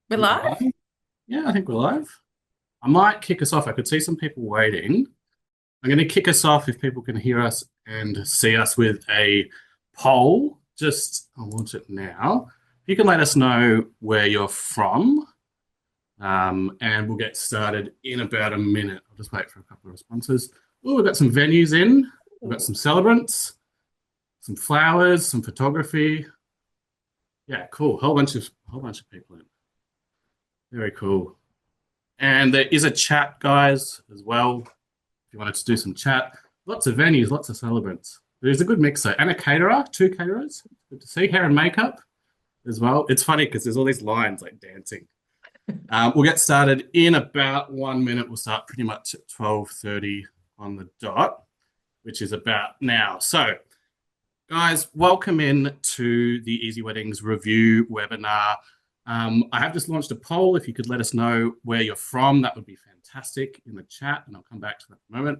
We're Think we're live? live? Yeah, I think we're live. I might kick us off. I could see some people waiting. I'm going to kick us off if people can hear us and see us with a poll. I'll launch it now. If you can let us know where you're from, and we'll get started in about a minute. I'll just wait for a couple of responses. Oh, we've got some venues in. We've got some celebrants, some flowers, some photography. Yeah, cool. Whole bunch of people in. Very cool. And there is a chat, guys, as well. If you wanted to do some chat, lots of venues, lots of celebrants. There's a good mix though, and a caterer, two caterers. Good to see hair and makeup as well. It's funny because there's all these lines like dancing. We'll get started in about 1 minute. We'll start pretty much at 12:30 on the dot, which is about now. So, guys, welcome in to the Easy Weddings review webinar. I have just launched a poll. If you could let us know where you're from, that would be fantastic in the chat, and I'll come back to that in a moment.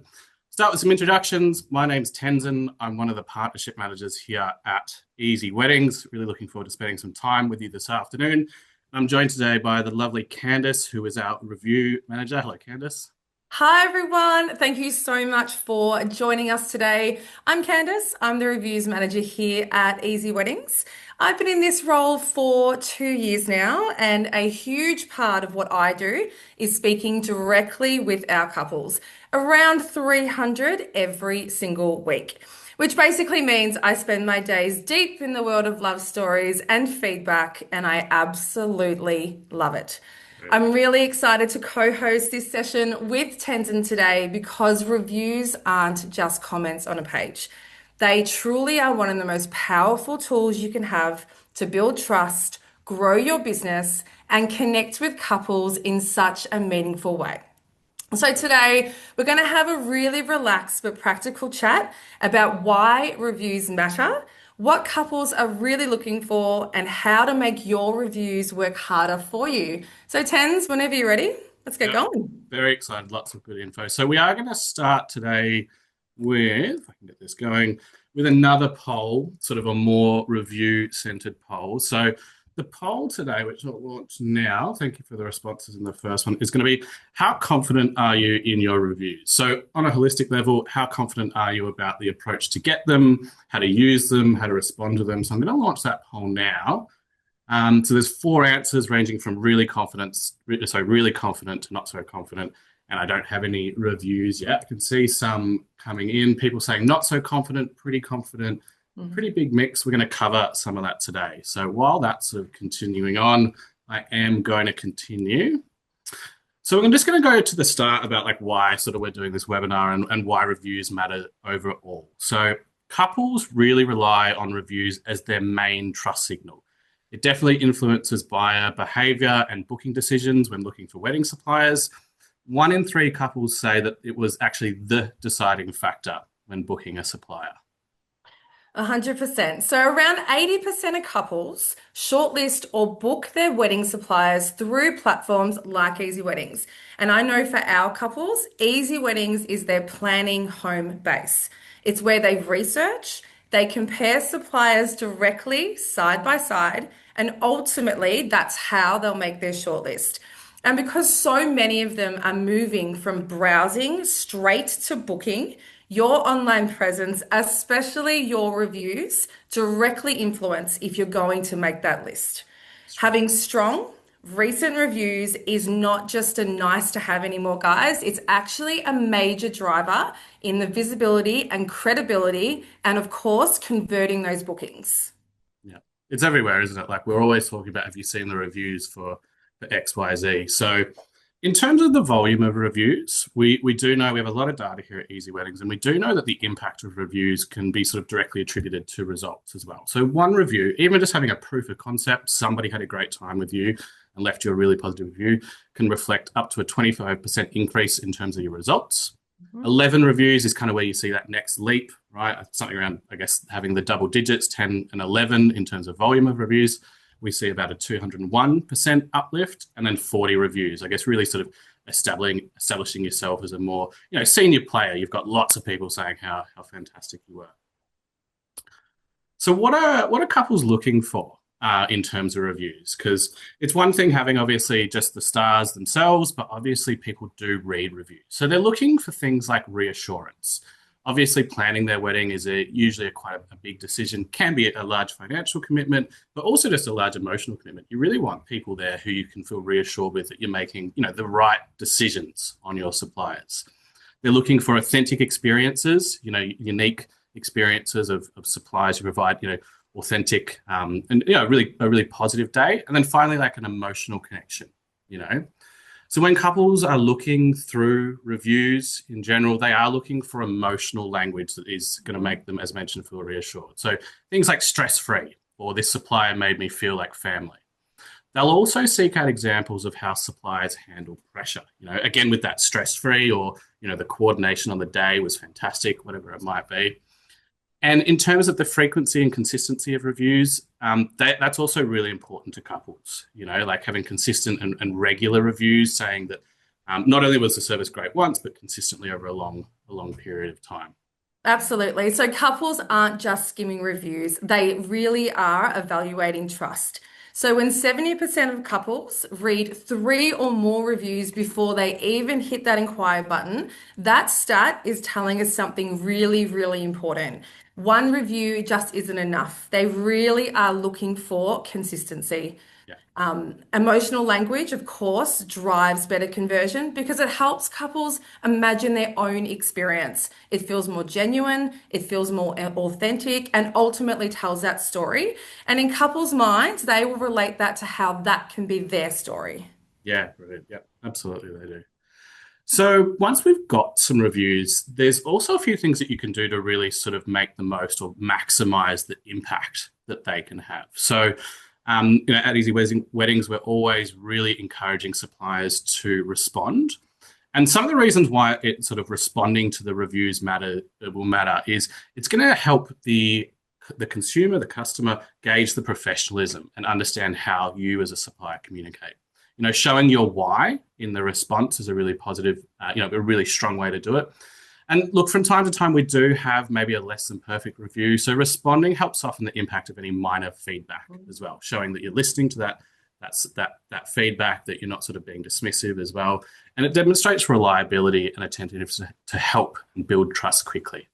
Start with some introductions. My name's Tenzin. I'm one of the partnership managers here at Easy Weddings. Really looking forward to spending some time with you this afternoon. I'm joined today by the lovely Candice, who is our review manager. Hello, Candice. Hi, everyone. Thank you so much for joining us today. I'm Candice. I'm the reviews manager here at Easy Weddings. I've been in this role for 2 years now, and a huge part of what I do is speaking directly with our couples, around 300 every single week. Which basically means I spend my days deep in the world of love stories and feedback, and I absolutely love it. I'm really excited to co-host this session with Tenzin today because reviews aren't just comments on a page. They truly are one of the most powerful tools you can have to build trust, grow your business, and connect with couples in such a meaningful way. So today we're going to have a really relaxed but practical chat about why reviews matter, what couples are really looking for, and how to make your reviews work harder for you. So Tens, whenever you're ready, let's get Yeah, going. very excited. Lots of good info. So we are going to start today with, if I can get this going, with another poll, sort of a more review-centered poll. So the poll today, which I'll launch now, thank you for the responses in the first one, is going to be how confident are you in your reviews? So on a holistic level, how confident are you about the approach to get them, how to use them, how to respond to them? So I'm going to launch that poll now. So there's four answers ranging from really confident to not so confident. And I don't have any reviews yet. I can see some coming in. People saying not so confident, pretty big mix. We're going to cover some of that today. So while that's sort of continuing on, I am going to continue. So I'm just going to go to the start about like why sort of we're doing this webinar and why reviews matter overall. So couples really rely on reviews as their main trust signal. It definitely influences buyer behavior and booking decisions when looking for wedding suppliers. 1 in 3 couples say that it was actually the deciding factor when booking a supplier. 100%. So around 80% of couples shortlist or book their wedding suppliers through platforms like Easy Weddings. And I know for our couples, Easy Weddings is their planning home base. It's where they research, they compare suppliers directly side by side, and ultimately that's how they'll make their shortlist. And because so many of them are moving from browsing straight to booking, your online presence, especially your reviews, directly influence if you're going to make that list. Having strong, recent reviews is not just a nice to have anymore, guys. It's actually a major driver in the visibility and credibility, and of course, converting those bookings. Yeah, it's everywhere, isn't it? Like we're always talking about, have you seen the reviews for XYZ? So in terms of the volume of reviews, we do know we have a lot of data here at Easy Weddings, and we do know that the impact of reviews can be sort of directly attributed to results as well. So one review, even just having a proof of concept, somebody had a great time with you and left you a really positive review, can reflect up to a 25% increase in terms of your results. 11 reviews is kind of where you see that next leap, right? Something around, I guess, having the double digits, 10 and 11 in terms of volume of reviews. We see about a 201% uplift, and then 40 reviews. I guess really sort of establishing yourself as a more, senior player. You've got lots of people saying how fantastic you were. So what are couples looking for? in terms of reviews, because it's one thing having obviously just the stars themselves, but obviously people do read reviews. So they're looking for things like reassurance. Obviously, planning their wedding is usually quite a big decision, can be a large financial commitment, but also just a large emotional commitment. You really want people there who you can feel reassured with that you're making, the right decisions on your suppliers. They're looking for authentic experiences, unique experiences of suppliers who provide, authentic and a really positive day. And then finally, like an emotional connection, you know. So when couples are looking through reviews in general, they are looking for emotional language that is going to make them, as mentioned, feel reassured. So things like stress-free or this supplier made me feel like family. They'll also seek out examples of how suppliers handle pressure. Again, with that stress-free or, the coordination on the day was fantastic, whatever it might be. And in terms of the frequency and consistency of reviews, that's also really important to couples, like having consistent and regular reviews saying that not only was the service great once, but consistently over a long period of time. Absolutely. So couples aren't just skimming reviews, they really are evaluating trust. So when 70% of couples read three or more reviews before they even hit that inquire button, that stat is telling us something really, really important. One review just isn't enough. They really are looking for consistency. Yeah. Emotional language, of course, drives better conversion because it helps couples imagine their own experience. It feels more genuine, it feels more authentic, and ultimately tells that story. And in couples' minds, they will relate that to how that can be their story. Yeah, brilliant. Yeah, absolutely they do. So once we've got some reviews, there's also a few things that you can do to really sort of make the most or maximize the impact that they can have. So, at Easy Weddings, we're always really encouraging suppliers to respond. And some of the reasons why it sort of responding to the reviews will matter is it's going to help the consumer, the customer, gauge the professionalism and understand how you as a supplier communicate. Showing your why in the response is a really positive, a really strong way to do it. And look, from time to time, we do have maybe a less than perfect review. So responding helps soften the impact of any minor feedback as well, showing that you're listening to that feedback, that you're not sort of being dismissive as well. And it demonstrates reliability and attentiveness to help and build trust quickly.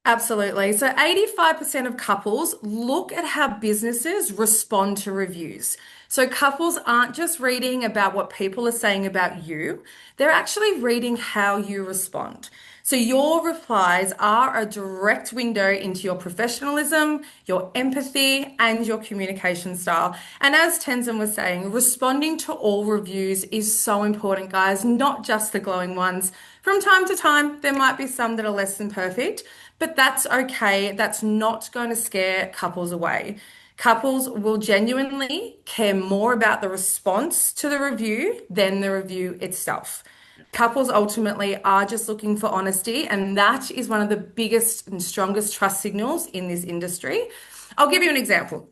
Absolutely. So 85% of couples look at how businesses respond to reviews. So couples aren't just reading about what people are saying about you, they're actually reading how you respond. So your replies are a direct window into your professionalism, your empathy, and your communication style. And as Tenzin was saying, responding to all reviews is so important, guys, not just the glowing ones. From time to time, there might be some that are less than perfect, but that's okay. That's not going to scare couples away. Couples will genuinely care more about the response to the review than the review itself. Couples ultimately are just looking for honesty, and that is one of the biggest and strongest trust signals in this industry. I'll give you an example.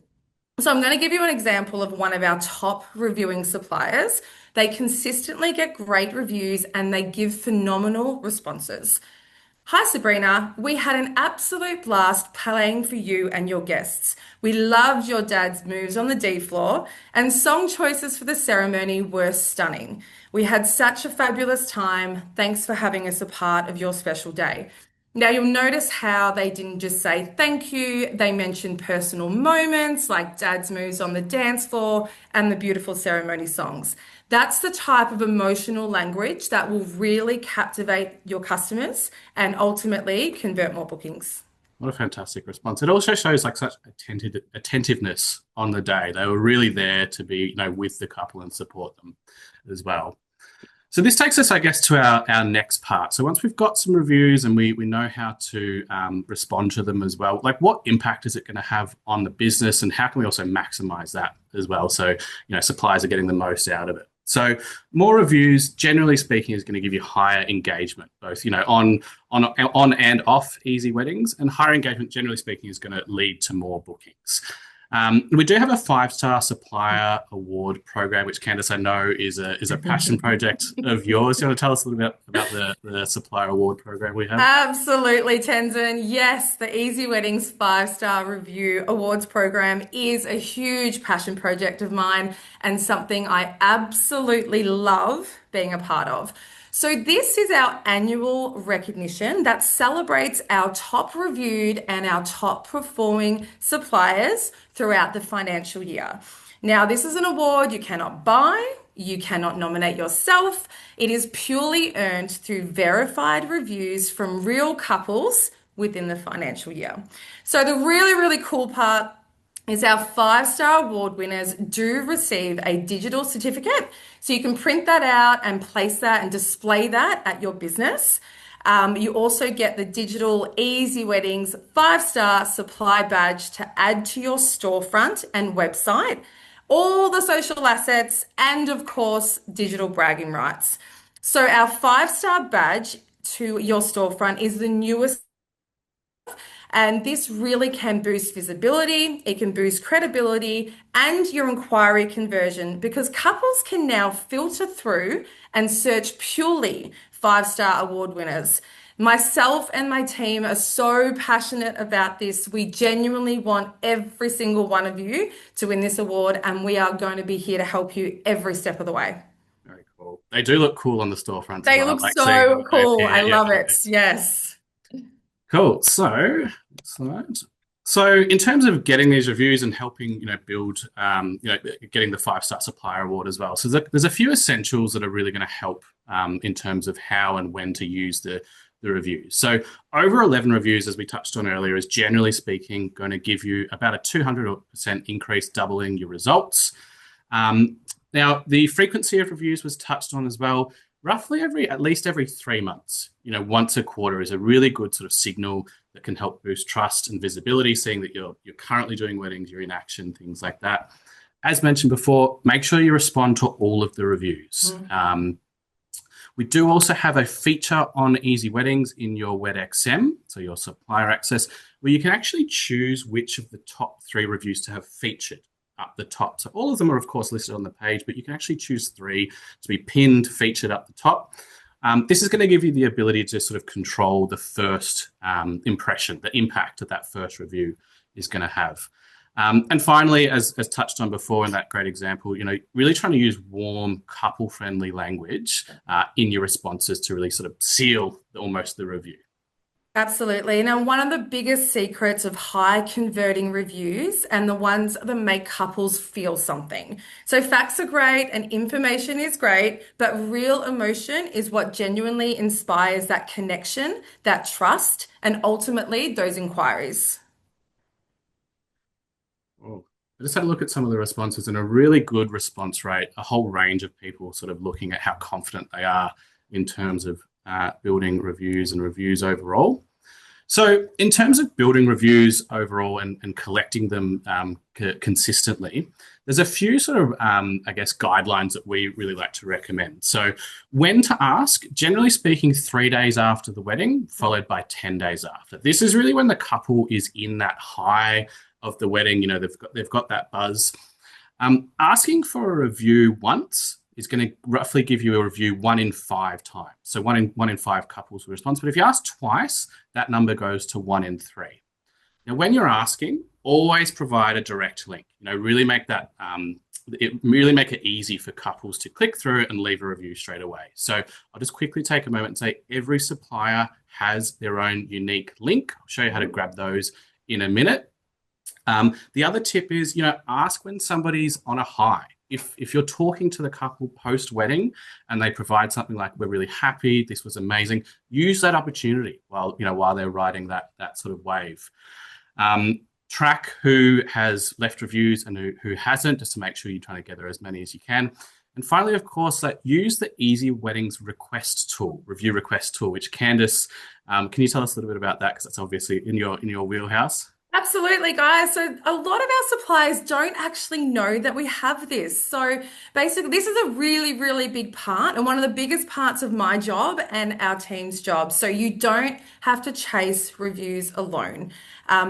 So, I'm going to give you an example of one of our top reviewing suppliers. They consistently get great reviews and they give phenomenal responses. Hi Sabrina, we had an absolute blast playing for you and your guests. We loved your dad's moves on the D floor, and song choices for the ceremony were stunning. We had such a fabulous time. Thanks for having us a part of your special day. Now, you'll notice how they didn't just say thank you, they mentioned personal moments like dad's moves on the dance floor and the beautiful ceremony songs. That's the type of emotional language that will really captivate your customers and ultimately convert more bookings. What a fantastic response. It also shows like such attentiveness on the day. They were really there to be, with the couple and support them as well. So this takes us, I guess, to our next part. So once we've got some reviews and we know how to respond to them as well, like what impact is it going to have on the business and how can we also maximize that as well? So, suppliers are getting the most out of it. So more reviews, generally speaking, is going to give you higher engagement, both, on and off Easy Weddings, and higher engagement, generally speaking, is going to lead to more bookings. We do have a five-star supplier award program, which Candice, I know is a passion project of yours. Do you want to tell us a little bit about the supplier award program we have? Absolutely, Tenzin. Yes, the Easy Weddings 5-star review awards program is a huge passion project of mine and something I absolutely love being a part of. So, this is our annual recognition that celebrates our top reviewed and our top performing suppliers throughout the financial year. Now, this is an award you cannot buy, you cannot nominate yourself. It is purely earned through verified reviews from real couples within the financial year. So, the really, really cool part is our 5-star award winners do receive a digital certificate. So you can print that out and place that and display that at your business. You also get the digital Easy Weddings 5-star supply badge to add to your storefront and website, all the social assets, and of course, digital bragging rights. So our 5-star badge to your storefront is the newest, and this really can boost visibility, it can boost credibility and your inquiry conversion because couples can now filter through and search purely 5-star award winners. Myself and my team are so passionate about this. We genuinely want every single one of you to win this award, and we are going to be here to help you every step of the way. Very cool. They do look cool on the storefronts as They well. I look like seeing them so when they cool. I appear. Yeah, love yeah, it. yeah. Yes. Cool. So, next slide. So, in terms of getting these reviews and helping, build, getting the five-star supplier award as well. So, there's a few essentials that are really going to help in terms of how and when to use the reviews. So, over 11 reviews, as we touched on earlier, is generally speaking going to give you about a 200% increase, doubling your results. Now, the frequency of reviews was touched on as well. Roughly at least every 3 months, once a quarter is a really good sort of signal that can help boost trust and visibility, seeing that you're currently doing weddings, you're in action, things like that. As mentioned before, make sure you respond to all of the reviews. We do also have a feature on Easy Weddings in your WedXM, so your supplier access, where you can actually choose which of the top 3 reviews to have featured up the top. So all of them are, of course, listed on the page, but you can actually choose 3 to be pinned, featured up the top. This is going to give you the ability to sort of control the first impression, the impact that first review is going to have. And finally, as touched on before in that great example, really trying to use warm, couple-friendly language in your responses to really sort of seal almost the review. Absolutely. Now, one of the biggest secrets of high converting reviews and the ones that make couples feel something. So, facts are great and information is great, but real emotion is what genuinely inspires that connection, that trust, and ultimately those inquiries. Oh, I just had a look at some of the responses and a really good response rate, a whole range of people sort of looking at how confident they are in terms of building reviews and reviews overall. So, in terms of building reviews overall and collecting them consistently, there's a few sort of, guidelines that we really like to recommend. So, when to ask, generally speaking, 3 days after the wedding, followed by 10 days after. This is really when the couple is in that high of the wedding. They've got that buzz. Asking for a review once is going to roughly give you a review 1 in 5 times. So one in 5 couples will respond. But if you ask twice, that number goes to 1 in 3. Now, when you're asking, always provide a direct link. Really make that really make it easy for couples to click through and leave a review straight away. So I'll just quickly take a moment and say every supplier has their own unique link. I'll show you how to grab those in a minute. The other tip is, ask when somebody's on a high. If you're talking to the couple post-wedding and they provide something like, we're really happy, this was amazing, use that opportunity while they're riding that sort of wave. Track who has left reviews and who hasn't, just to make sure you're trying to gather as many as you can. And finally, of course, use the Easy Weddings request tool, review request tool, which Candice, can you tell us a little bit about that? Because that's obviously in your wheelhouse. Absolutely, guys. So, a lot of our suppliers don't actually know that we have this. So, basically, this is a really, really big part and one of the biggest parts of my job and our team's job. So, you don't have to chase reviews alone.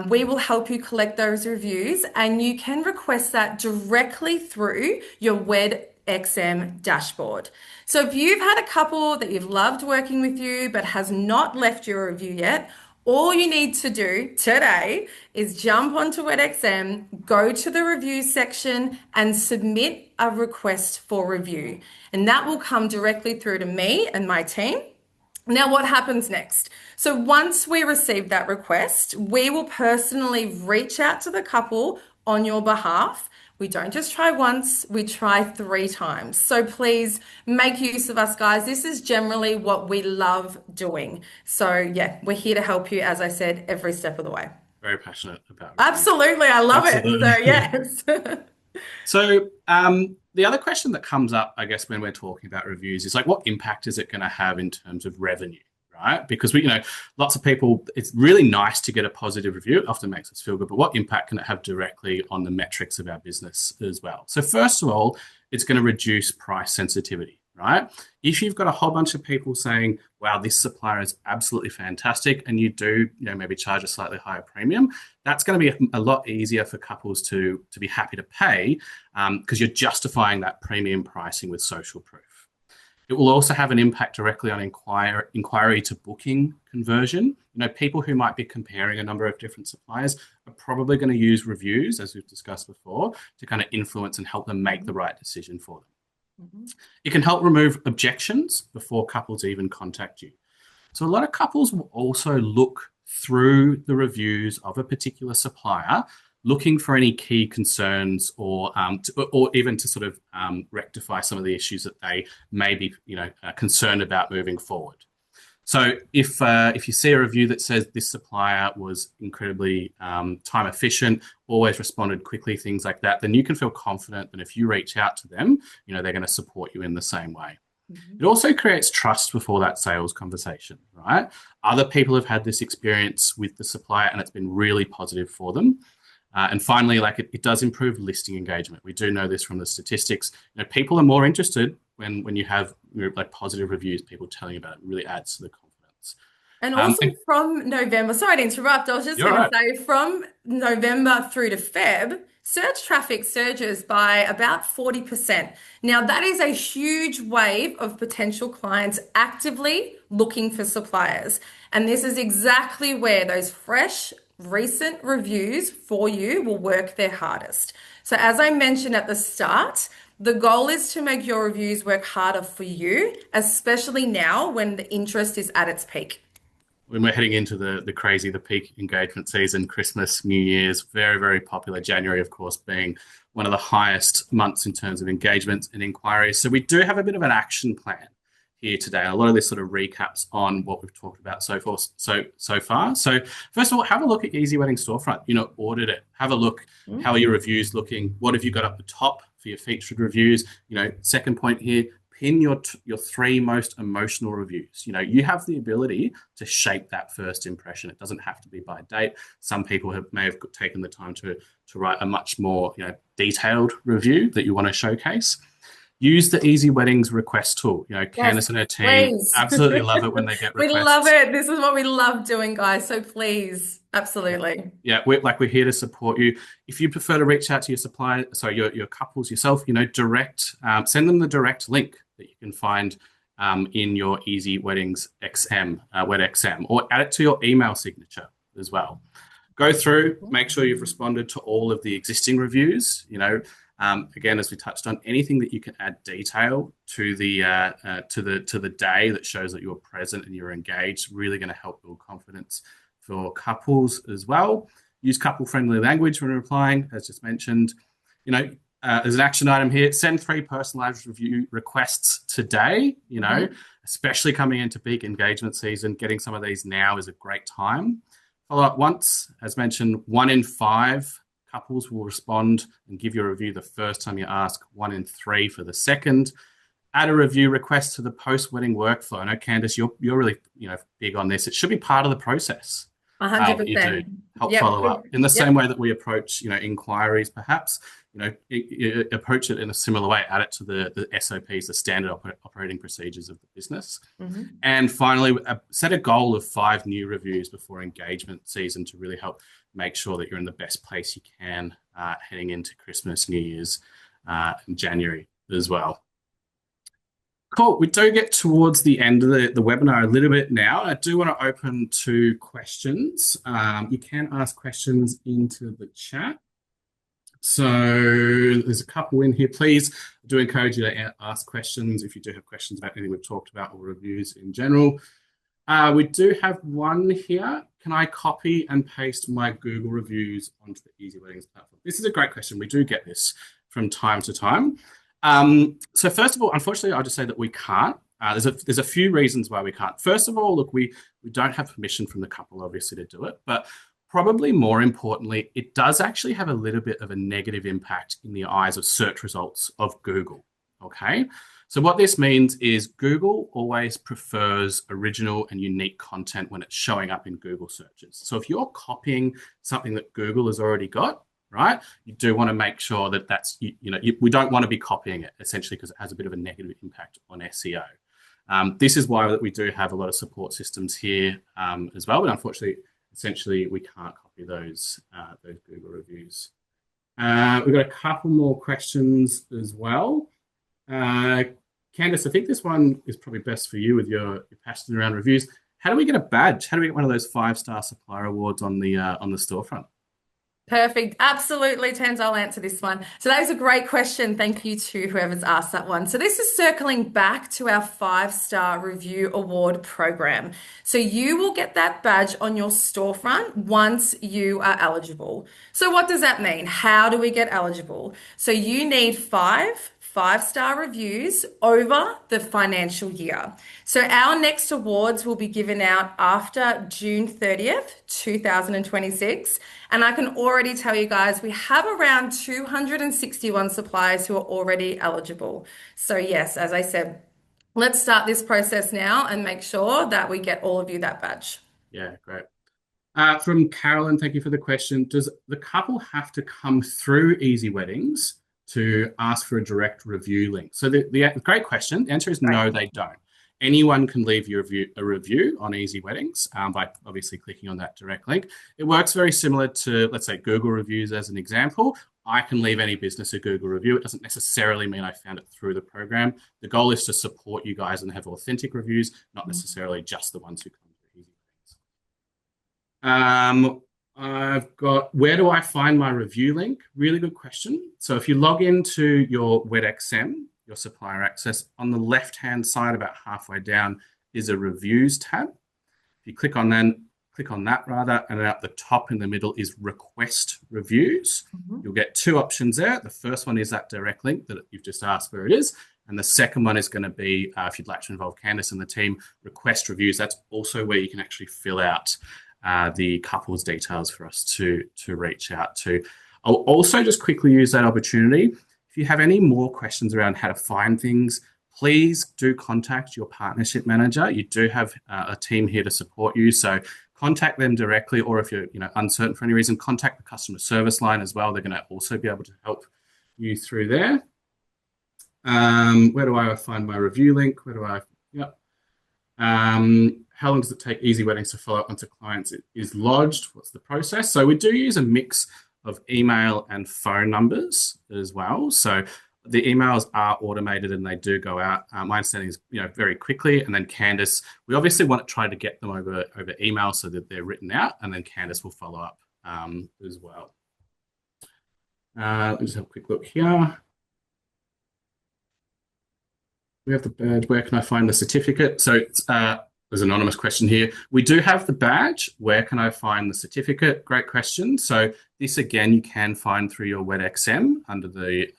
We will help you collect those reviews and you can request that directly through your WedXM dashboard. So, if you've had a couple that you've loved working with you but has not left your review yet, all you need to do today is jump onto WedXM, go to the review section, and submit a request for review. And that will come directly through to me and my team. Now, what happens next? So, once we receive that request, we will personally reach out to the couple on your behalf. We don't just try once, we try 3 times. So, please make use of us, guys. This is generally what we love doing. So, yeah, we're here to help you, as I said, every step of the way. Very passionate about reviews. Absolutely, I love it. So, Absolutely. yes. So, the other question that comes up, I guess, when we're talking about reviews is like, what impact is it going to have in terms of revenue, right? Because lots of people, it's really nice to get a positive review. It often makes us feel good, but what impact can it have directly on the metrics of our business as well? So, first of all, it's going to reduce price sensitivity, right? If you've got a whole bunch of people saying, wow, this supplier is absolutely fantastic, and you do, maybe charge a slightly higher premium, that's going to be a lot easier for couples to be happy to pay because you're justifying that premium pricing with social proof. It will also have an impact directly on inquiry to booking conversion. People who might be comparing a number of different suppliers are probably going to use reviews, as we've discussed before, to kind of influence and help them make the right decision for them. It can help remove objections before couples even contact you. So a lot of couples will also look through the reviews of a particular supplier, looking for any key concerns or even to sort of rectify some of the issues that they may be concerned about moving forward. So if you see a review that says this supplier was incredibly time efficient, always responded quickly, things like that, then you can feel confident that if you reach out to them, they're going to support you in the same way. It also creates trust before that sales conversation, right? Other people have had this experience with the supplier and it's been really positive for them. And finally, it does improve listing engagement. We do know this from the statistics. People are more interested when you have positive reviews, people telling you about it. It really adds to the confidence. And also from November, sorry to interrupt, I was just You're going to right. say from November through to Feb, search traffic surges by about 40%. Now, that is a huge wave of potential clients actively looking for suppliers. And this is exactly where those fresh, recent reviews for you will work their hardest. So, as I mentioned at the start, the goal is to make your reviews work harder for you, especially now when the interest is at its peak. When we're heading into the peak engagement season, Christmas, New Year's, very, very popular. January, of course, being one of the highest months in terms of engagements and inquiries. So we do have a bit of an action plan here today. A lot of this sort of recaps on what we've talked about so far. So first of all, have a look at your Easy Wedding storefront. Audit it. Have a look. How are your reviews looking? What have you got up the top for your featured reviews? Second point here, pin your 3 most emotional reviews. You have the ability to shape that first impression. It doesn't have to be by date. Some people may have taken the time to write a much more detailed review that you want to showcase. Use the Easy Weddings request tool. Yes, Candice and her team please. absolutely love it when they get We requests. love it. This is what we love doing, guys. So please, absolutely. Yeah, we're here to support you. If you prefer to reach out to your supplier, your couples yourself, send them the direct link that you can find in your Easy Weddings WedXM, or add it to your email signature as well. Go through, make sure you've responded to all of the existing reviews. Again, as we touched on, anything that you can add detail to the day that shows that you're present and you're engaged, really going to help build confidence for couples as well. Use couple-friendly language when replying, as just mentioned. There's an action item here. Send 3 personalized review requests today. Especially coming into peak engagement season, getting some of these now is a great time. Follow up once. As mentioned, 1 in 5 couples will respond and give you a review the first time you ask, 1 in 3 for the second. Add a review request to the post-wedding workflow. I know, Candice, you're really big on this. It should be part of the process. You do 100%. help Yep. follow up in the same Yep. way that we approach, inquiries, perhaps, approach it in a similar way, add it to the SOPs, the standard operating procedures of the business. Mhm. And finally, set a goal of 5 new reviews before engagement season to really help make sure that you're in the best place you can heading into Christmas, New Year's, and January as well. Cool. We do get towards the end of the webinar a little bit now. I do want to open to questions. You can ask questions into the chat. So there's a couple in here. Please, I do encourage you to ask questions if you do have questions about anything we've talked about or reviews in general. We do have one here. Can I copy and paste my Google reviews onto the Easy Weddings platform? This is a great question. We do get this from time to time. So first of all, unfortunately, I'll just say that we can't. There's a few reasons why we can't. First of all, look, we don't have permission from the couple, obviously, to do it. But probably more importantly, it does actually have a little bit of a negative impact in the eyes of search results of Google. Okay. So what this means is Google always prefers original and unique content when it's showing up in Google searches. So if you're copying something that Google has already got, right, you do want to make sure that we don't want to be copying it essentially because it has a bit of a negative impact on SEO. This is why that we do have a lot of support systems here as well, but unfortunately, essentially, we can't copy those Google reviews. We've got a couple more questions as well. Candice, I think this one is probably best for you with your passion around reviews. How do we get a badge? How do we get one of those 5-star supplier awards on the storefront? Perfect. Absolutely, Tens. I'll answer this one. So that is a great question. Thank you to whoever's asked that one. So this is circling back to our 5-star review award program. So you will get that badge on your storefront once you are eligible. So what does that mean? How do we get eligible? So you need 5-star reviews over the financial year. So our next awards will be given out after June 30th, 2026. And I can already tell you guys, we have around 261 suppliers who are already eligible. So yes, as I said, let's start this process now and make sure that we get all of you that badge. Yeah, great. From Carolyn, thank you for the question. Does the couple have to come through Easy Weddings to ask for a direct review link? So the great question. The answer is Right. no, they don't. Anyone can leave you a review on Easy Weddings by obviously clicking on that direct link. It works very similar to, let's say, Google reviews as an example. I can leave any business a Google review. It doesn't necessarily mean I found it through the program. The goal is to support you guys and have authentic reviews, not necessarily just the ones who come through Easy Weddings. I've got, where do I find my review link? Really good question. So if you log into your WedXM, your supplier access, on the left-hand side, about halfway down, is a reviews tab. If you click on that rather, and at the top in the middle is request reviews. You'll get 2 options there. The first one is that direct link that you've just asked where it is. And the second one is going to be, if you'd like to involve Candice and the team, request reviews. That's also where you can actually fill out the couple's details for us to reach out to. I'll also just quickly use that opportunity. If you have any more questions around how to find things, please do contact your partnership manager. You do have a team here to support you. So contact them directly, or if you're uncertain for any reason, contact the customer service line as well. They're going to also be able to help you through there. Where do I find my review link? Yep. How long does it take Easy Weddings to follow up once a client is lodged? What's the process? So we do use a mix of email and phone numbers as well. So the emails are automated and they do go out. My understanding is, very quickly. And then Candice, we obviously want to try to get them over email so that they're written out, and then Candice will follow up as well. Let's just have a quick look here. We have the badge. Where can I find the certificate? So there's an anonymous question here. We do have the badge. Where can I find the certificate? Great question. So this, again, you can find through your WedXM under the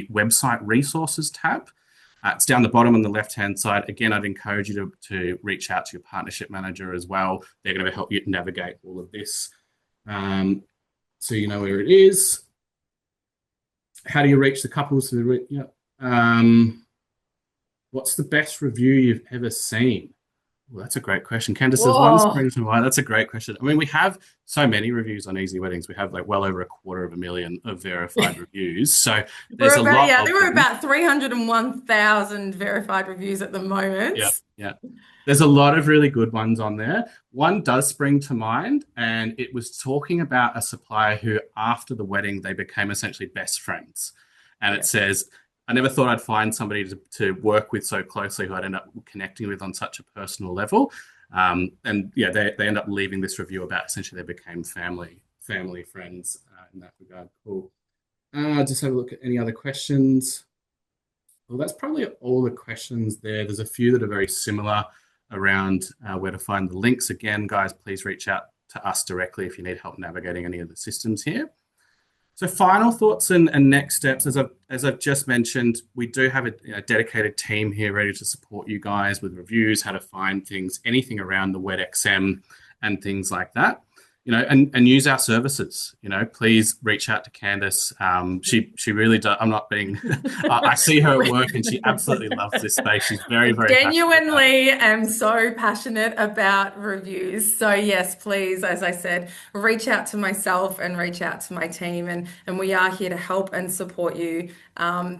website resources tab. It's down the bottom on the left-hand side. Again, I'd encourage you to reach out to your partnership manager as well. They're going to help you navigate all of this. So you know where it is. How do you reach the couples? What's the best review you've ever seen? Well, that's a great question. Candice, there's one Whoa. springs to mind. That's a great question. I mean, we have so many reviews on Easy Weddings. We have like well over 250,000 of verified reviews. So there's We're a about, lot yeah, of there were them. about 301,000 verified reviews at the moment. Yeah, yeah. There's a lot of really good ones on there. One does spring to mind, and it was talking about a supplier who, after the wedding, they became essentially best friends. And it Yeah. says, I never thought I'd find somebody to work with so closely who I'd end up connecting with on such a personal level. And yeah, they end up leaving this review about essentially they became family friends in that regard. Cool. Just have a look at any other questions. Well, that's probably all the questions there. There's a few that are very similar around where to find the links. Again, guys, please reach out to us directly if you need help navigating any of the systems here. So, final thoughts and next steps. As I've just mentioned, we do have a dedicated team here ready to support you guys with reviews, how to find things, anything around the WebXM and things like that. And use our services. Please reach out to Candice. She really does. I'm not being. I see her at work, and she absolutely loves this space. She's very, very passionate about it. Genuinely am so passionate about reviews. So yes, please, as I said, reach out to myself and reach out to my team, and we are here to help and support you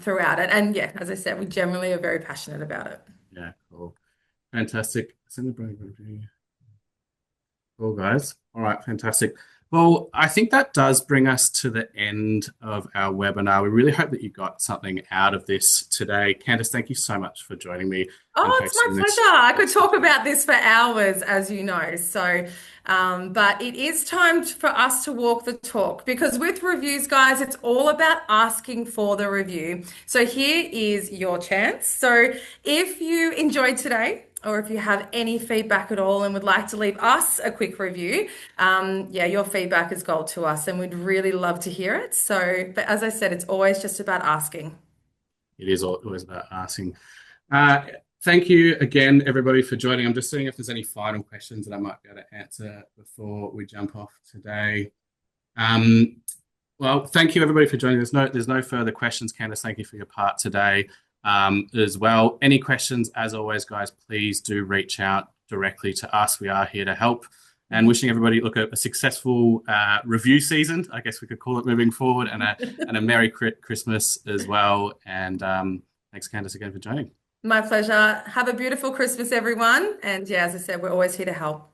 throughout it. And yeah, as I said, we generally are very passionate about it. Yeah, cool, fantastic. Send a brand review. Cool, guys. All right, fantastic. Well, I think that does bring us to the end of our webinar. We really hope that you got something out of this today. Candice, thank you so much for joining me and Oh, it's my hosting this. pleasure. I could talk about this for hours, as you know. So, but it is time for us to walk the talk because with reviews, guys, it's all about asking for the review. So here is your chance. So if you enjoyed today, or if you have any feedback at all and would like to leave us a quick review, yeah, your feedback is gold to us and we'd really love to hear it. So, but as I said, it's always just about asking. It is always about asking. Uh, Thank you again, everybody, for joining. I'm just seeing if there's any final questions that I might be able to answer before we jump off today. Um, well, thank you, everybody, for joining. There's no further questions. Candice, thank you for your part today as well. Any questions, as always, guys, please do reach out directly to us. We are here to help. And wishing everybody look a successful review season, I guess we could call it moving forward, and a Merry Christmas as well. And thanks, Candice, again for joining. My pleasure. Have a beautiful Christmas, everyone. And yeah, as I said, we're always here to help.